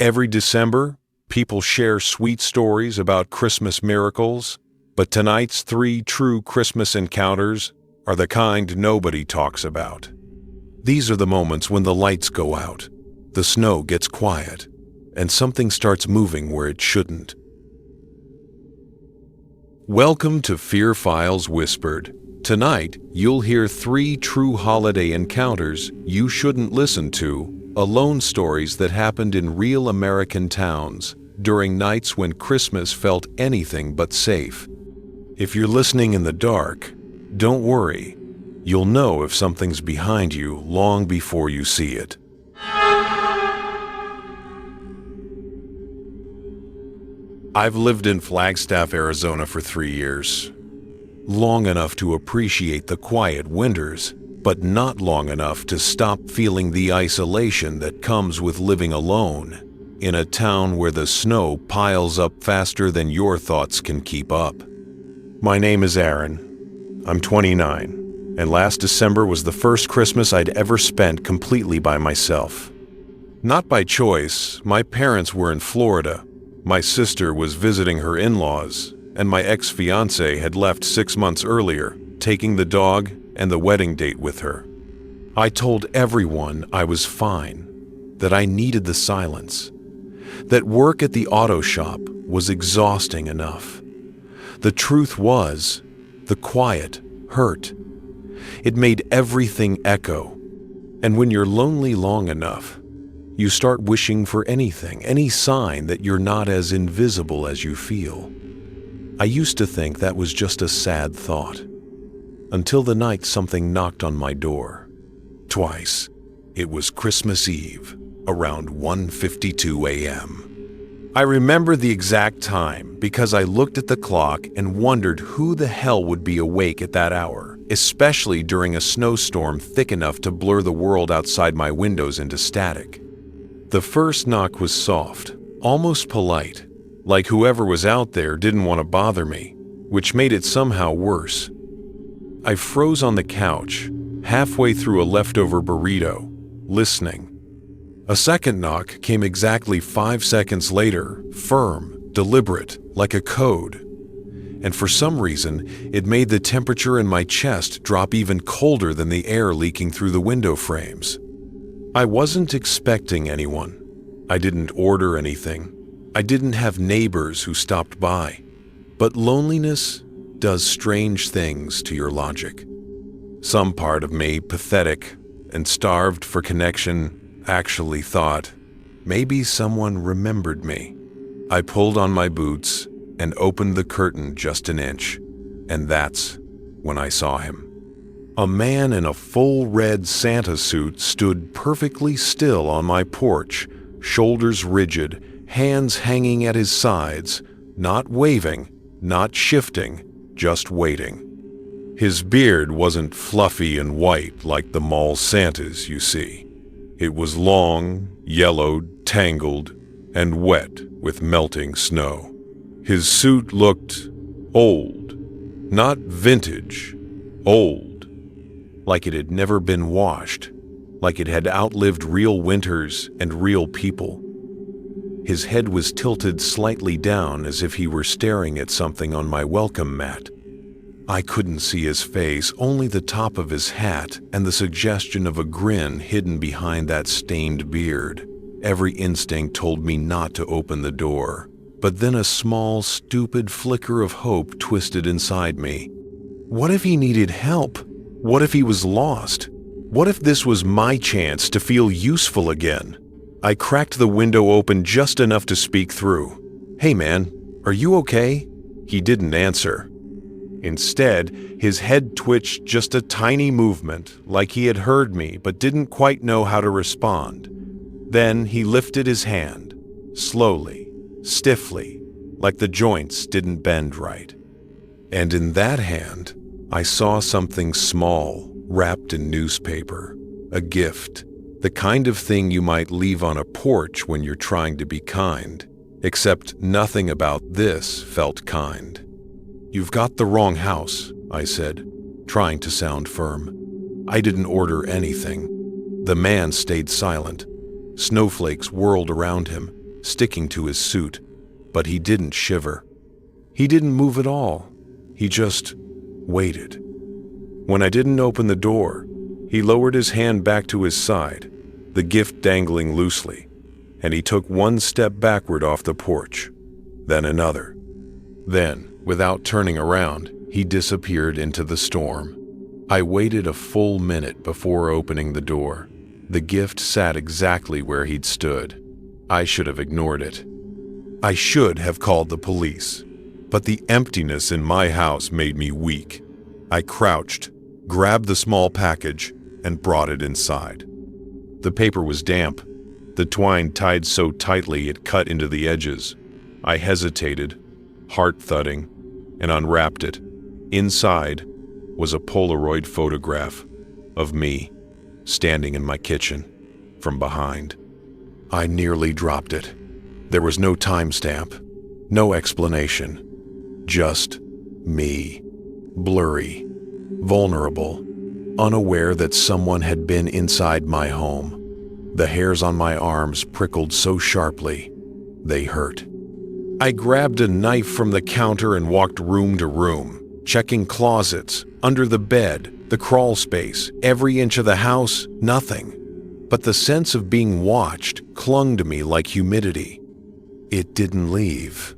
Every December, people share sweet stories about Christmas miracles, but tonight's 3 true Christmas encounters are the kind nobody talks about. These are the moments when the lights go out, the snow gets quiet, and something starts moving where it shouldn't. Welcome to FearFiles Whispered. Tonight, you'll hear 3 true holiday encounters you shouldn't listen to, alone stories that happened in real American towns during nights when Christmas felt anything but safe. If you're listening in the dark, don't worry. You'll know if something's behind you long before you see it. I've lived in Flagstaff, Arizona for 3 years. Long enough to appreciate the quiet winters, but not long enough to stop feeling the isolation that comes with living alone in a town where the snow piles up faster than your thoughts can keep up. My name is Aaron. I'm 29, and last December was the first Christmas I'd ever spent completely by myself. Not by choice. My parents were in Florida. My sister was visiting her in-laws, and my ex-fiancé had left 6 months earlier, taking the dog and the wedding date with her. I told everyone I was fine, that I needed the silence, that work at the auto shop was exhausting enough. The truth was, the quiet hurt. It made everything echo. And when you're lonely long enough, you start wishing for anything, any sign that you're not as invisible as you feel. I used to think that was just a sad thought, until the night something knocked on my door. Twice. It was Christmas Eve, around 1:52 a.m. I remember the exact time because I looked at the clock and wondered who the hell would be awake at that hour, especially during a snowstorm thick enough to blur the world outside my windows into static. The first knock was soft, almost polite, like whoever was out there didn't want to bother me, which made it somehow worse. I froze on the couch, halfway through a leftover burrito, listening. A second knock came exactly 5 seconds later, firm, deliberate, like a code. And for some reason, it made the temperature in my chest drop even colder than the air leaking through the window frames. I wasn't expecting anyone. I didn't order anything. I didn't have neighbors who stopped by. But loneliness does strange things to your logic. Some part of me, pathetic and starved for connection, actually thought, maybe someone remembered me. I pulled on my boots and opened the curtain just an inch, and that's when I saw him. A man in a full red Santa suit stood perfectly still on my porch, shoulders rigid, hands hanging at his sides, not waving, not shifting, just waiting. His beard wasn't fluffy and white like the mall Santas you see. It was long, yellowed, tangled, and wet with melting snow. His suit looked old, not vintage, old, like it had never been washed, like it had outlived real winters and real people. His head was tilted slightly down as if he were staring at something on my welcome mat. I couldn't see his face, only the top of his hat and the suggestion of a grin hidden behind that stained beard. Every instinct told me not to open the door, but then a small, stupid flicker of hope twisted inside me. What if he needed help? What if he was lost? What if this was my chance to feel useful again? I cracked the window open just enough to speak through. "Hey man, are you okay?" He didn't answer. Instead, his head twitched just a tiny movement, like he had heard me but didn't quite know how to respond. Then he lifted his hand, slowly, stiffly, like the joints didn't bend right. And in that hand, I saw something small, wrapped in newspaper, a gift. The kind of thing you might leave on a porch when you're trying to be kind, except nothing about this felt kind. "You've got the wrong house," I said, trying to sound firm. I didn't order anything. The man stayed silent. Snowflakes whirled around him. sticking to his suit, but he didn't shiver. He didn't move at all. He just waited. When I didn't open the door, he lowered his hand back to his side, the gift dangling loosely, and he took one step backward off the porch, then another. Then, without turning around, he disappeared into the storm. I waited a full minute before opening the door. The gift sat exactly where he'd stood. I should have ignored it. I should have called the police, but the emptiness in my house made me weak. I crouched, grabbed the small package, and brought it inside. The paper was damp, the twine tied so tightly it cut into the edges. I hesitated, heart thudding, and unwrapped it. Inside was a Polaroid photograph of me standing in my kitchen from behind. I nearly dropped it. There was no timestamp, no explanation, just me, blurry, vulnerable, unaware that someone had been inside my home. The hairs on my arms prickled so sharply, they hurt. I grabbed a knife from the counter and walked room to room, checking closets, under the bed, the crawl space, every inch of the house, nothing. But the sense of being watched clung to me like humidity. It didn't leave.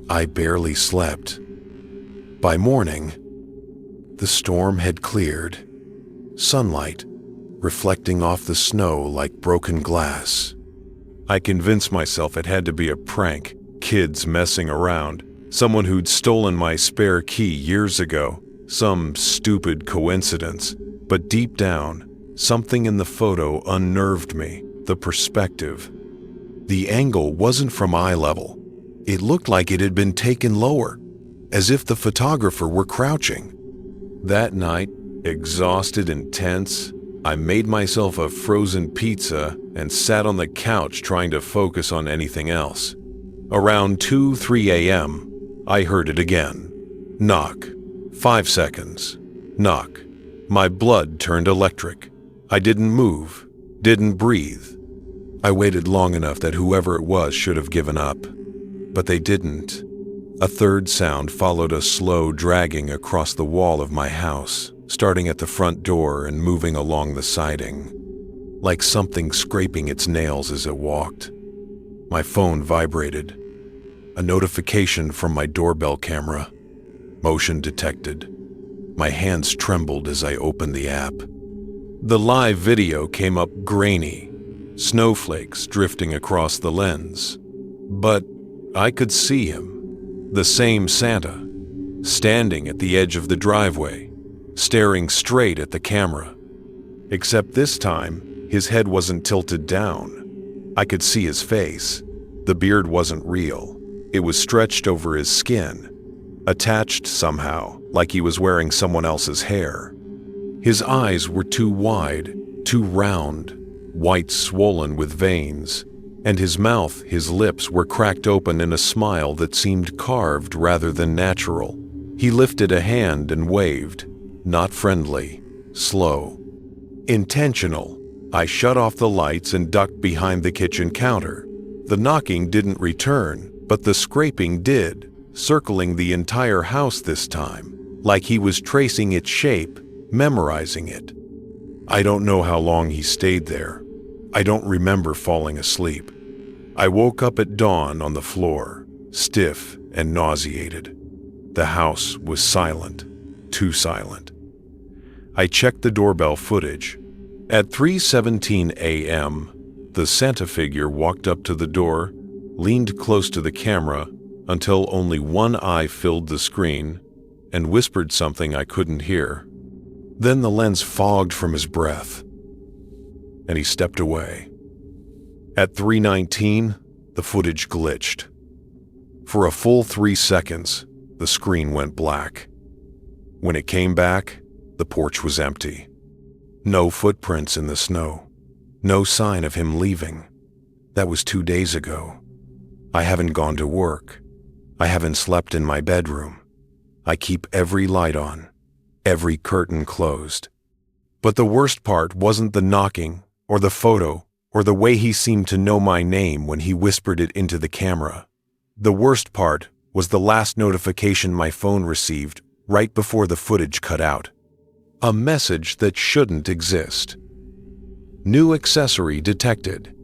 I barely slept. By morning, the storm had cleared. Sunlight reflecting off the snow like broken glass. I convinced myself it had to be a prank, kids messing around, someone who'd stolen my spare key years ago, some stupid coincidence. But deep down, something in the photo unnerved me, the perspective. The angle wasn't from eye level. It looked like it had been taken lower, as if the photographer were crouching. That night, exhausted and tense, I made myself a frozen pizza and sat on the couch trying to focus on anything else. Around 2-3 a.m., I heard it again. Knock. 5 seconds. Knock. My blood turned electric. I didn't move, didn't breathe. I waited long enough that whoever it was should have given up. But they didn't. A third sound followed a slow dragging across the wall of my house, starting at the front door and moving along the siding, like something scraping its nails as it walked. My phone vibrated. A notification from my doorbell camera. Motion detected. My hands trembled as I opened the app. The live video came up grainy, snowflakes drifting across the lens. But I could see him, the same Santa, standing at the edge of the driveway, staring straight at the camera. Except this time, his head wasn't tilted down. I could see his face. The beard wasn't real. It was stretched over his skin, attached somehow, like he was wearing someone else's hair. His eyes were too wide, too round, white swollen with veins, and his mouth, his lips were cracked open in a smile that seemed carved rather than natural. He lifted a hand and waved, not friendly, slow, intentional. I shut off the lights and ducked behind the kitchen counter. The knocking didn't return, but the scraping did, circling the entire house this time, like he was tracing its shape, memorizing it. I don't know how long he stayed there. I don't remember falling asleep. I woke up at dawn on the floor, stiff and nauseated. The house was silent, too silent. I checked the doorbell footage. At 3:17 a.m., the Santa figure walked up to the door, leaned close to the camera until only one eye filled the screen, and whispered something I couldn't hear. Then the lens fogged from his breath, and he stepped away. At 3:19, the footage glitched. For a full 3 seconds, the screen went black. When it came back, the porch was empty. No footprints in the snow. No sign of him leaving. That was 2 days ago. I haven't gone to work. I haven't slept in my bedroom. I keep every light on, every curtain closed. But the worst part wasn't the knocking, or the photo, or the way he seemed to know my name when he whispered it into the camera. The worst part was the last notification my phone received right before the footage cut out. A message that shouldn't exist. New accessory detected.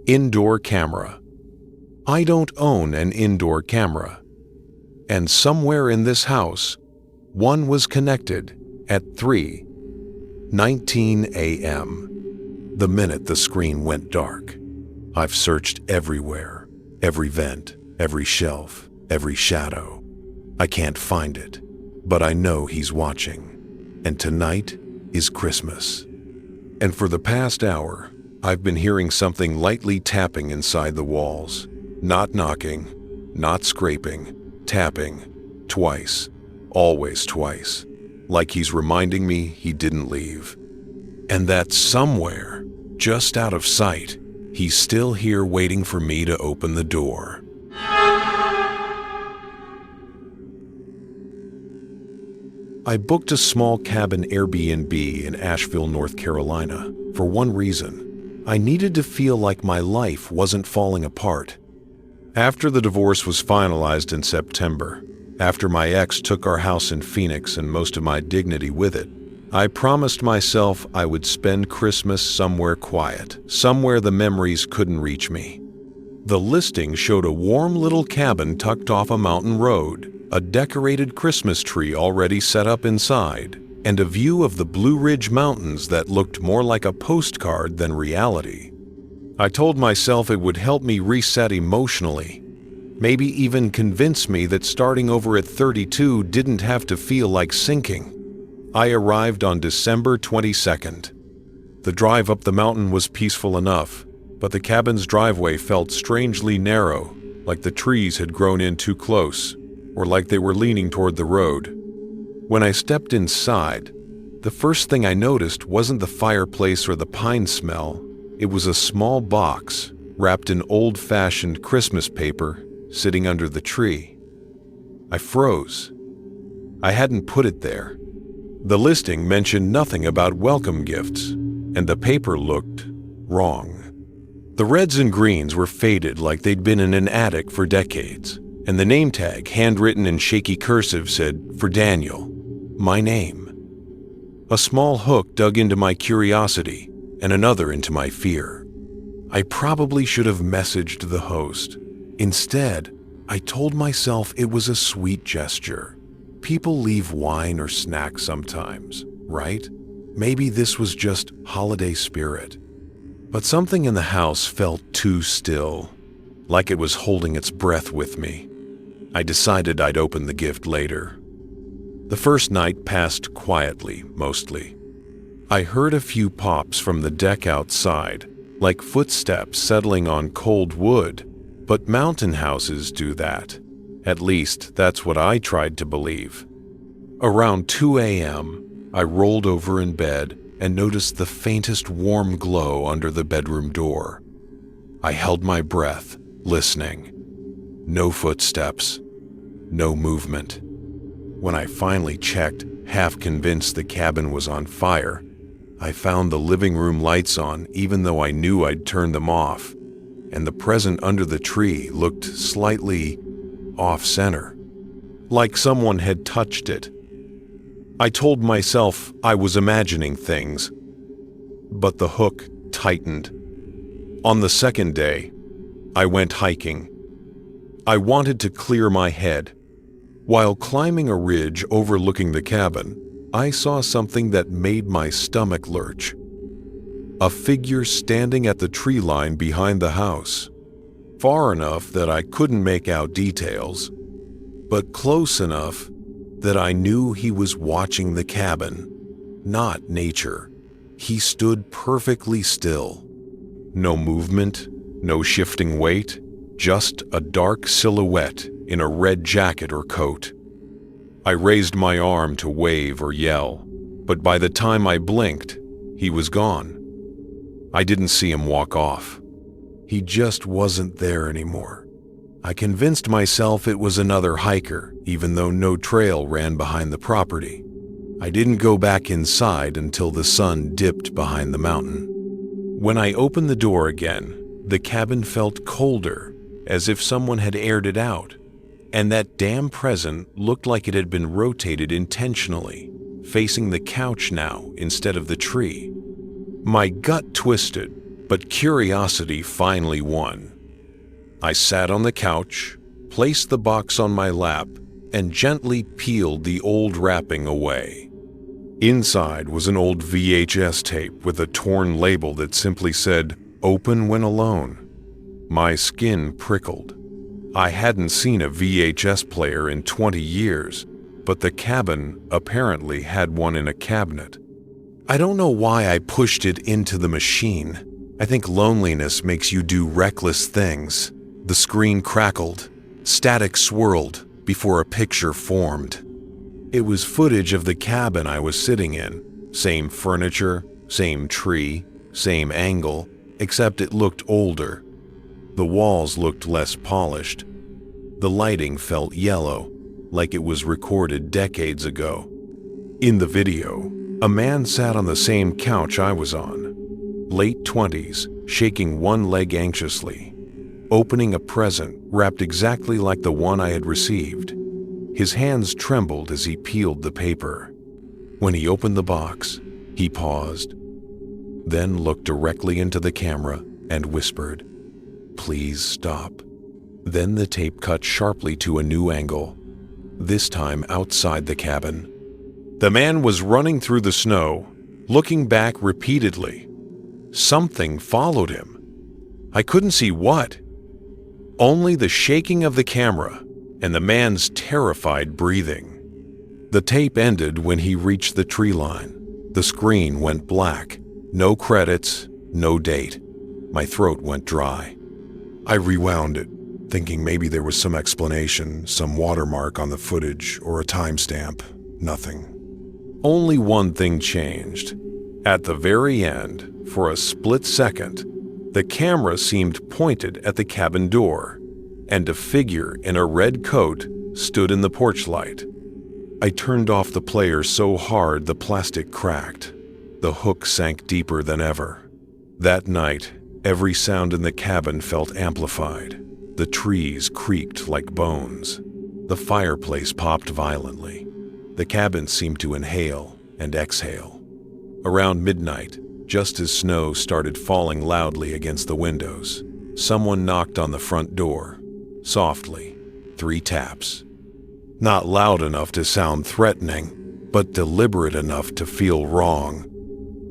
Indoor camera. I don't own an indoor camera. And somewhere in this house, one was connected at 3:19 a.m. the minute the screen went dark. I've searched everywhere, every vent, every shelf, every shadow. I can't find it, but I know he's watching. And tonight is Christmas. And for the past hour, I've been hearing something lightly tapping inside the walls. Not knocking, not scraping, tapping, twice, always twice, like he's reminding me he didn't leave. And that somewhere, just out of sight, he's still here waiting for me to open the door. I booked a small cabin Airbnb in Asheville, North Carolina, for one reason. I needed to feel like my life wasn't falling apart. After the divorce was finalized in September, after my ex took our house in Phoenix and most of my dignity with it, I promised myself I would spend Christmas somewhere quiet, somewhere the memories couldn't reach me. The listing showed a warm little cabin tucked off a mountain road, a decorated Christmas tree already set up inside, and a view of the Blue Ridge Mountains that looked more like a postcard than reality. I told myself it would help me reset emotionally, maybe even convince me that starting over at 32 didn't have to feel like sinking. I arrived on December 22nd. The drive up the mountain was peaceful enough, but the cabin's driveway felt strangely narrow, like the trees had grown in too close, or like they were leaning toward the road. When I stepped inside, the first thing I noticed wasn't the fireplace or the pine smell. It was a small box wrapped in old-fashioned Christmas paper sitting under the tree. I froze. I hadn't put it there. The listing mentioned nothing about welcome gifts, and the paper looked wrong. The reds and greens were faded like they'd been in an attic for decades, and the name tag, handwritten in shaky cursive, said, "For Daniel, my name." A small hook dug into my curiosity and another into my fear. I probably should have messaged the host. Instead, I told myself it was a sweet gesture. People leave wine or snacks sometimes, right? Maybe this was just holiday spirit. But something in the house felt too still, like it was holding its breath with me. I decided I'd open the gift later. The first night passed quietly, mostly. I heard a few pops from the deck outside, like footsteps settling on cold wood, but mountain houses do that. At least, that's what I tried to believe. Around 2 a.m., I rolled over in bed and noticed the faintest warm glow under the bedroom door. I held my breath, listening. No footsteps, no movement. When I finally checked, half convinced the cabin was on fire, I found the living room lights on even though I knew I'd turned them off, and the present under the tree looked slightly off-center, like someone had touched it. I told myself I was imagining things, but the hook tightened. On the second day, I went hiking. I wanted to clear my head. While climbing a ridge overlooking the cabin, I saw something that made my stomach lurch. A figure standing at the tree line behind the house, far enough that I couldn't make out details, but close enough that I knew he was watching the cabin, not nature. He stood perfectly still. No movement, no shifting weight, just a dark silhouette in a red jacket or coat. I raised my arm to wave or yell, but by the time I blinked, he was gone. I didn't see him walk off. He just wasn't there anymore. I convinced myself it was another hiker, even though no trail ran behind the property. I didn't go back inside until the sun dipped behind the mountain. When I opened the door again, the cabin felt colder, as if someone had aired it out, and that damn present looked like it had been rotated intentionally, facing the couch now instead of the tree. My gut twisted, but curiosity finally won. I sat on the couch, placed the box on my lap, and gently peeled the old wrapping away. Inside was an old VHS tape with a torn label that simply said, "Open when alone." My skin prickled. I hadn't seen a VHS player in 20 years, but the cabin apparently had one in a cabinet. I don't know why I pushed it into the machine. I think loneliness makes you do reckless things. The screen crackled, static swirled before a picture formed. It was footage of the cabin I was sitting in. Same furniture, same tree, same angle, except it looked older. The walls looked less polished. The lighting felt yellow, like it was recorded decades ago. In the video, a man sat on the same couch I was on, late 20s, shaking one leg anxiously, opening a present wrapped exactly like the one I had received. His hands trembled as he peeled the paper. When he opened the box, he paused, then looked directly into the camera and whispered, "Please stop." Then the tape cut sharply to a new angle, this time outside the cabin. The man was running through the snow, looking back repeatedly. Something followed him. I couldn't see what. Only the shaking of the camera and the man's terrified breathing. The tape ended when he reached the tree line. The screen went black. No credits, no date. My throat went dry. I rewound it, thinking maybe there was some explanation, some watermark on the footage or a timestamp. Nothing. Only one thing changed. At the very end, for a split second, the camera seemed pointed at the cabin door, and a figure in a red coat stood in the porch light. I turned off the player so hard the plastic cracked. The hook sank deeper than ever. That night, every sound in the cabin felt amplified. The trees creaked like bones. The fireplace popped violently. The cabin seemed to inhale and exhale. Around midnight, just as snow started falling loudly against the windows, someone knocked on the front door, softly, 3 taps. Not loud enough to sound threatening, but deliberate enough to feel wrong.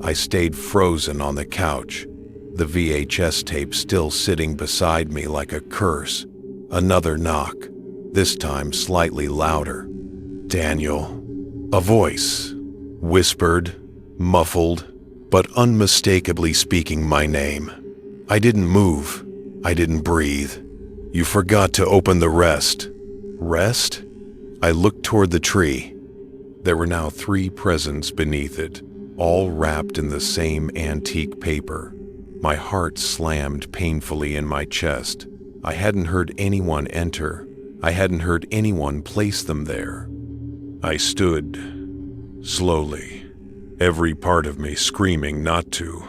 I stayed frozen on the couch, the VHS tape still sitting beside me like a curse. Another knock, this time slightly louder. "Daniel." A voice, whispered, muffled, but unmistakably speaking my name. I didn't move. I didn't breathe. "You forgot to open the rest." Rest? I looked toward the tree. There were now 3 presents beneath it, all wrapped in the same antique paper. My heart slammed painfully in my chest. I hadn't heard anyone enter. I hadn't heard anyone place them there. I stood, slowly, every part of me screaming not to.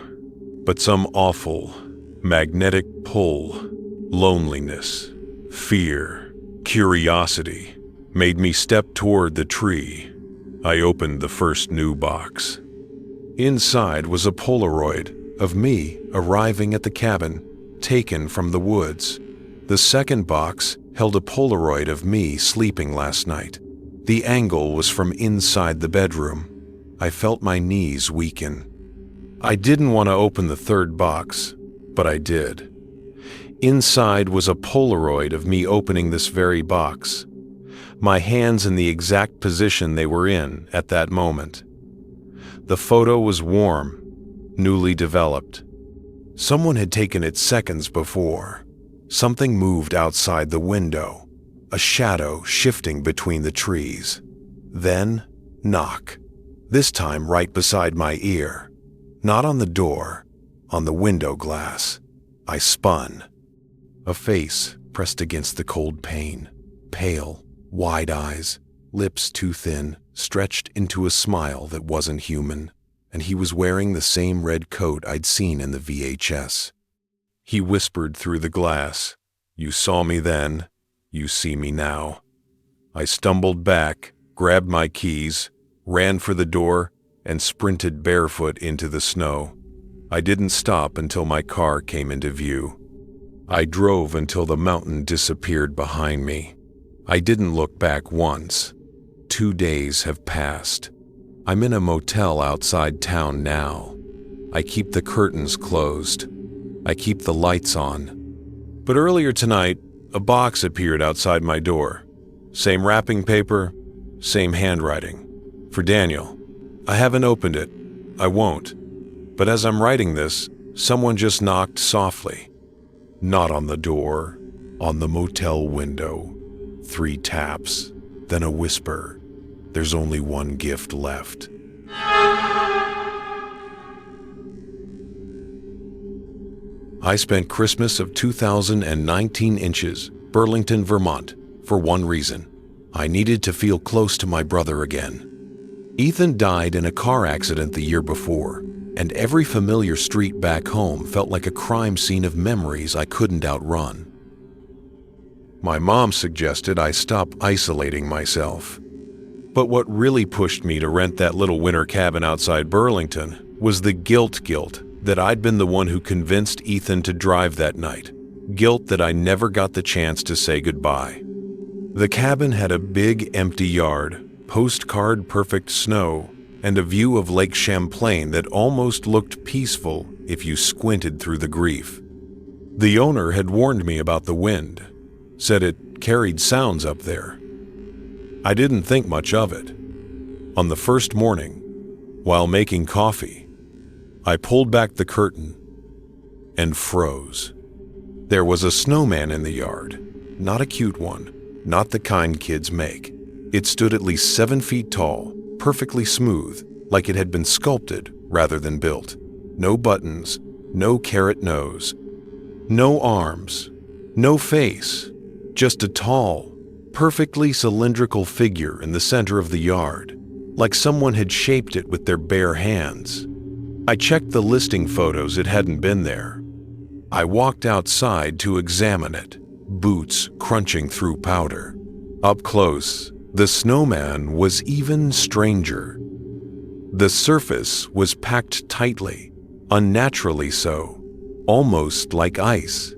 But some awful, magnetic pull, loneliness, fear, curiosity, made me step toward the tree. I opened the first new box. Inside was a Polaroid of me arriving at the cabin, taken from the woods. The second box held a Polaroid of me sleeping last night. The angle was from inside the bedroom. I felt my knees weaken. I didn't want to open the third box, but I did. Inside was a Polaroid of me opening this very box, my hands in the exact position they were in at that moment. The photo was warm, newly developed. Someone had taken it seconds before. Something moved outside the window, a shadow shifting between the trees. Then, knock. This time right beside my ear. Not on the door, on the window glass. I spun. A face pressed against the cold pane, pale, wide eyes, lips too thin, stretched into a smile that wasn't human. and he was wearing the same red coat I'd seen in the VHS. He whispered through the glass, "You saw me then, you see me now." I stumbled back, grabbed my keys, ran for the door, and sprinted barefoot into the snow. I didn't stop until my car came into view. I drove until the mountain disappeared behind me. I didn't look back once. 2 days have passed. I'm in a motel outside town now. I keep the curtains closed. I keep the lights on. But earlier tonight, a box appeared outside my door. Same wrapping paper, same handwriting. For Daniel. I haven't opened it. I won't. But as I'm writing this, someone just knocked softly. Not on the door, on the motel window. 3 taps, then a whisper. There's only one gift left. I spent Christmas of 2019 inches, Burlington, Vermont, for one reason. I needed to feel close to my brother again. Ethan died in a car accident the year before, and every familiar street back home felt like a crime scene of memories I couldn't outrun. My mom suggested I stop isolating myself. But what really pushed me to rent that little winter cabin outside Burlington was the guilt that I'd been the one who convinced Ethan to drive that night. Guilt that I never got the chance to say goodbye. The cabin had a big empty yard, postcard perfect snow, and a view of Lake Champlain that almost looked peaceful if you squinted through the grief. The owner had warned me about the wind, said it carried sounds up there. I didn't think much of it. On the first morning, while making coffee, I pulled back the curtain and froze. There was a snowman in the yard, not a cute one, not the kind kids make. It stood at least 7 feet tall, perfectly smooth, like it had been sculpted rather than built. No buttons, no carrot nose, no arms, no face, just a tall, perfectly cylindrical figure in the center of the yard, like someone had shaped it with their bare hands. I checked the listing photos, it hadn't been there. I walked outside to examine it, boots crunching through powder. Up close, the snowman was even stranger. The surface was packed tightly, unnaturally so, almost like ice.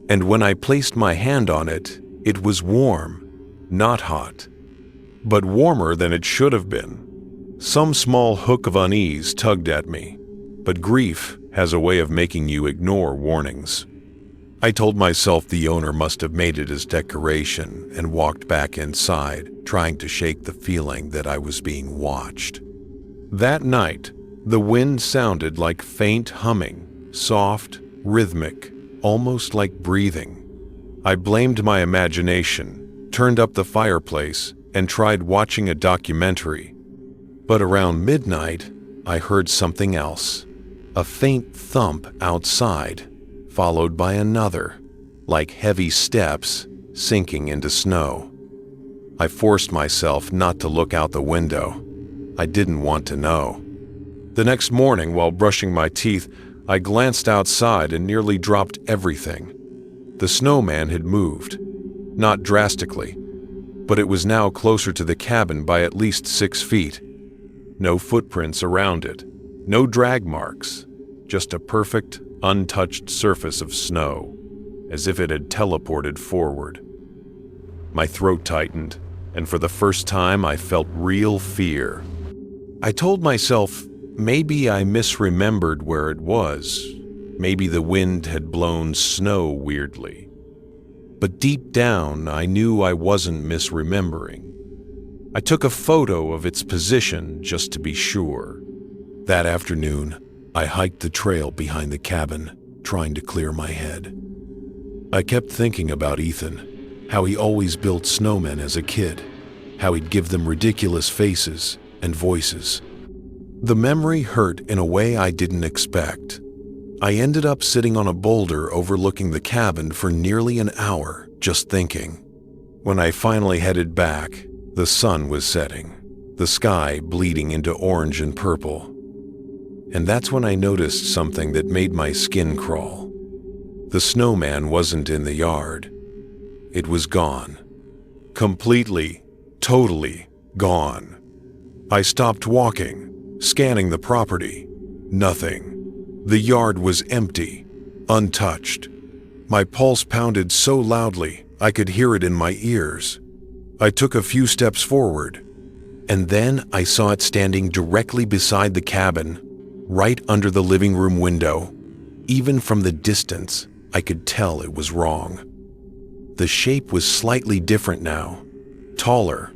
And when I placed my hand on it, it was warm, not hot, but warmer than it should have been. Some small hook of unease tugged at me, but grief has a way of making you ignore warnings. I told myself the owner must have made it as decoration and walked back inside, trying to shake the feeling that I was being watched. That night, the wind sounded like faint humming, soft, rhythmic, almost like breathing. I blamed my imagination, turned up the fireplace, and tried watching a documentary. But around midnight, I heard something else. A faint thump outside, followed by another, like heavy steps sinking into snow. I forced myself not to look out the window. I didn't want to know. The next morning, while brushing my teeth, I glanced outside and nearly dropped everything. The snowman had moved. Not drastically, but it was now closer to the cabin by at least 6 feet. No footprints around it, no drag marks, just a perfect, untouched surface of snow, as if it had teleported forward. My throat tightened, and for the first time I felt real fear. I told myself maybe I misremembered where it was. Maybe the wind had blown snow weirdly. But deep down, I knew I wasn't misremembering. I took a photo of its position just to be sure. That afternoon, I hiked the trail behind the cabin, trying to clear my head. I kept thinking about Ethan, how he always built snowmen as a kid, how he'd give them ridiculous faces and voices. The memory hurt in a way I didn't expect. I ended up sitting on a boulder overlooking the cabin for nearly an hour, just thinking. When I finally headed back, the sun was setting, the sky bleeding into orange and purple. And that's when I noticed something that made my skin crawl. The snowman wasn't in the yard. It was gone. Completely, totally gone. I stopped walking, scanning the property. Nothing. The yard was empty, untouched. My pulse pounded so loudly I could hear it in my ears. I took a few steps forward, and then I saw it standing directly beside the cabin, right under the living room window. Even from the distance, I could tell it was wrong. The shape was slightly different now, taller,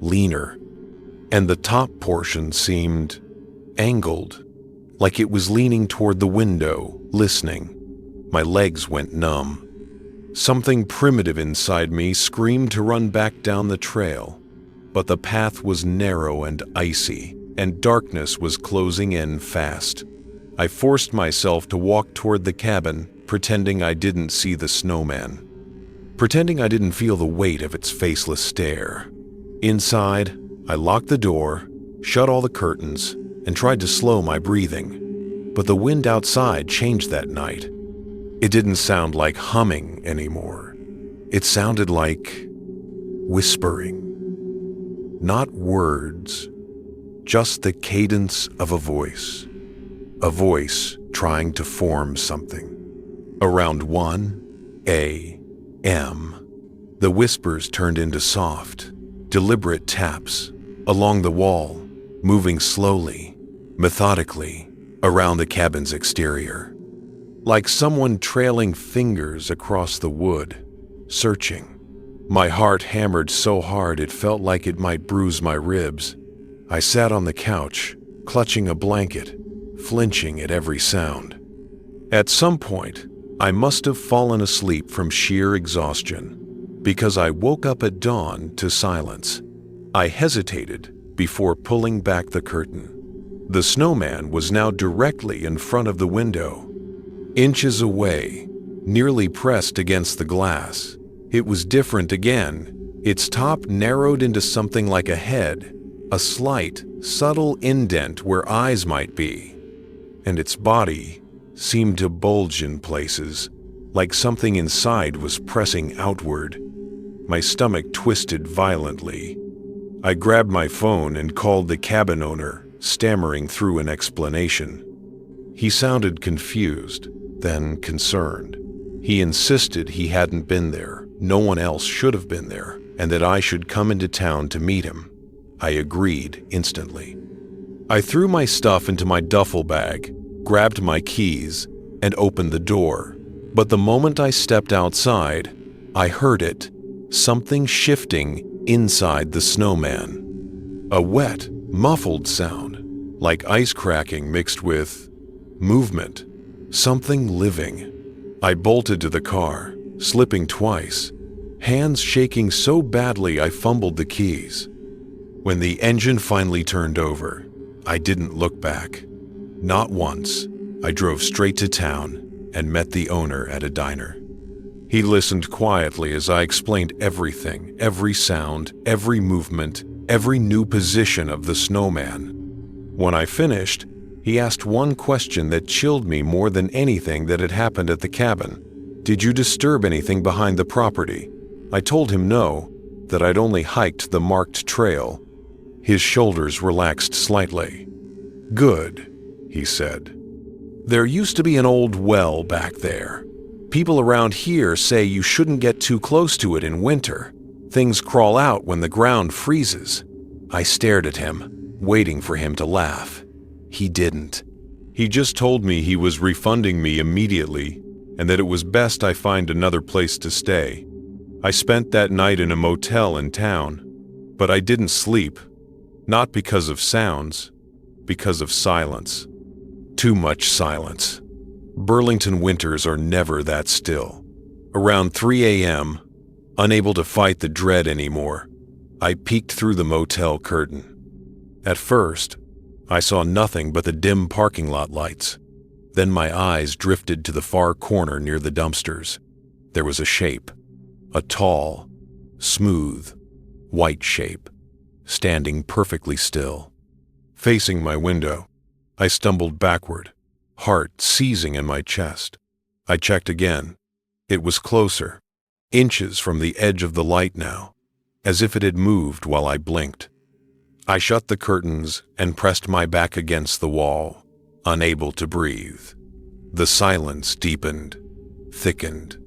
leaner, and the top portion seemed angled, like it was leaning toward the window, listening. My legs went numb. Something primitive inside me screamed to run back down the trail, but the path was narrow and icy, and darkness was closing in fast. I forced myself to walk toward the cabin, pretending I didn't see the snowman, pretending I didn't feel the weight of its faceless stare. Inside, I locked the door, shut all the curtains, and tried to slow my breathing. But the wind outside changed that night. It didn't sound like humming anymore. It sounded like whispering. Not words, just the cadence of a voice trying to form something. Around 1 a.m., the whispers turned into soft, deliberate taps along the wall, moving slowly, methodically, around the cabin's exterior. Like someone trailing fingers across the wood, searching. My heart hammered so hard it felt like it might bruise my ribs. I sat on the couch, clutching a blanket, flinching at every sound. At some point, I must have fallen asleep from sheer exhaustion, because I woke up at dawn to silence. I hesitated before pulling back the curtain. The snowman was now directly in front of the window, inches away, nearly pressed against the glass. It was different again. Its top narrowed into something like a head, a slight, subtle indent where eyes might be, and its body seemed to bulge in places, like something inside was pressing outward. My stomach twisted violently. I grabbed my phone and called the cabin owner, stammering through an explanation. He sounded confused, then concerned. He insisted he hadn't been there, no one else should have been there, and that I should come into town to meet him. I agreed instantly. I threw my stuff into my duffel bag, grabbed my keys, and opened the door. But the moment I stepped outside, I heard it, something shifting inside the snowman. A wet, muffled sound, like ice cracking mixed with movement, something living. I bolted to the car, slipping twice, hands shaking so badly I fumbled the keys. When the engine finally turned over, I didn't look back. Not once. I drove straight to town and met the owner at a diner. He listened quietly as I explained everything, every sound, every movement, every new position of the snowman. When I finished, he asked one question that chilled me more than anything that had happened at the cabin. "Did you disturb anything behind the property?" I told him no, that I'd only hiked the marked trail. His shoulders relaxed slightly. "Good," he said. "There used to be an old well back there. People around here say you shouldn't get too close to it in winter. Things crawl out when the ground freezes." I stared at him, waiting for him to laugh. He didn't. He just told me he was refunding me immediately and that it was best I find another place to stay. I spent that night in a motel in town, but I didn't sleep. Not because of sounds, because of silence. Too much silence. Burlington winters are never that still. Around 3 a.m., unable to fight the dread anymore, I peeked through the motel curtain. At first, I saw nothing but the dim parking lot lights. Then my eyes drifted to the far corner near the dumpsters. There was a shape, a tall, smooth, white shape, standing perfectly still, facing my window. I stumbled backward, heart seizing in my chest. I checked again. It was closer, inches from the edge of the light now, as if it had moved while I blinked. I shut the curtains and pressed my back against the wall, unable to breathe. The silence deepened, thickened.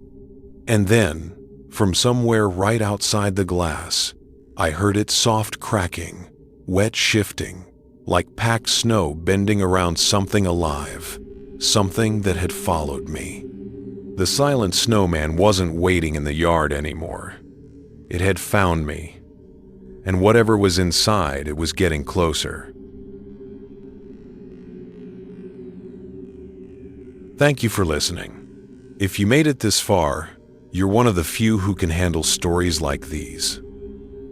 And then, from somewhere right outside the glass, I heard its soft cracking, wet shifting, like packed snow bending around something alive, something that had followed me. The silent snowman wasn't waiting in the yard anymore. It had found me. And whatever was inside, it was getting closer. Thank you for listening. If you made it this far, you're one of the few who can handle stories like these.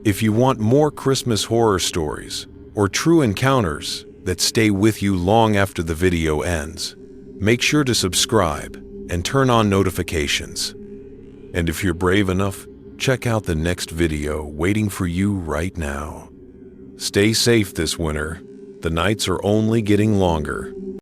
If you want more Christmas horror stories, or true encounters that stay with you long after the video ends, make sure to subscribe and turn on notifications. And if you're brave enough, check out the next video waiting for you right now. Stay safe this winter. The nights are only getting longer.